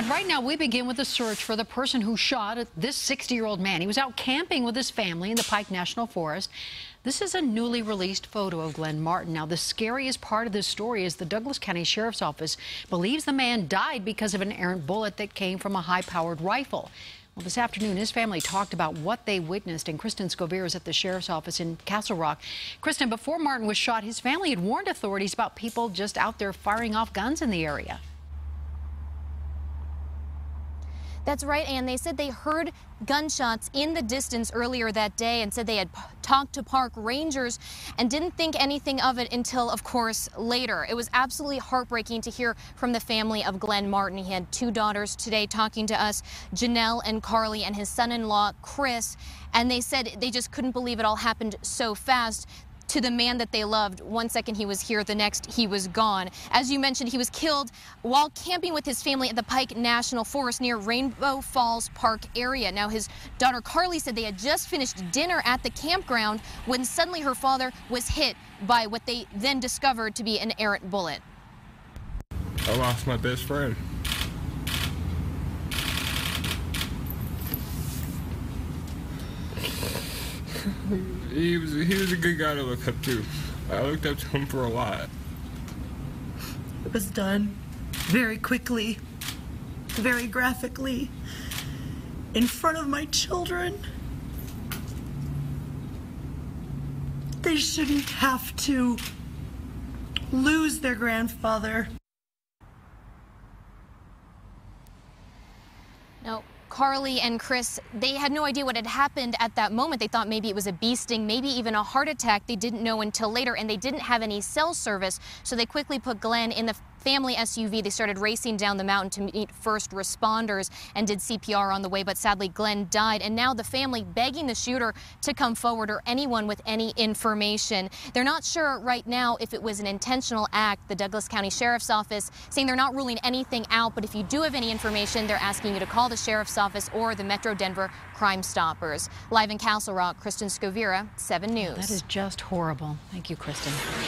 And right now we begin with a search for the person who shot this 60-year-old man. He was out camping with his family in the Pike National Forest. This is a newly released photo of Glenn Martin. Now, the scariest part of this story is the Douglas County Sheriff's Office believes the man died because of an errant bullet that came from a high-powered rifle. Well, this afternoon, his family talked about what they witnessed, and Kristen Skovira is at the Sheriff's Office in Castle Rock. Kristen, before Martin was shot, his family had warned authorities about people just out there firing off guns in the area. That's right, Ann. They said they heard gunshots in the distance earlier that day and said they had talked to park rangers and didn't think anything of it until, of course, later. It was absolutely heartbreaking to hear from the family of Glenn Martin. He had two daughters today talking to us, Janelle and Carly, and his son-in-law, Chris, and they said they just couldn't believe it all happened so fast. To the man that they loved. One second he was here, the next he was gone. As you mentioned, he was killed while camping with his family at the Pike National Forest near Rainbow Falls Park area. Now, his daughter Carly said they had just finished dinner at the campground when suddenly her father was hit by what they then discovered to be an errant bullet. I lost my best friend. He was a good guy to look up to. I looked up to him for a lot. It was done very quickly, very graphically, in front of my children. They shouldn't have to lose their grandfather. No. Carly and Chris, they had no idea what had happened at that moment. They thought maybe it was a bee sting, maybe even a heart attack. They didn't know until later, and they didn't have any cell service, so they quickly put Glenn in the family SUV. They started racing down the mountain to meet first responders and did CPR on the way, but sadly Glenn died. And now the family begging the shooter to come forward or anyone with any information. They're not sure right now if it was an intentional act. The Douglas County Sheriff's Office saying they're not ruling anything out, but if you do have any information, they're asking you to call the Sheriff's Office or the Metro Denver Crime Stoppers. Live in Castle Rock, Kristen Skovira, 7 News. That is just horrible. Thank you, Kristen.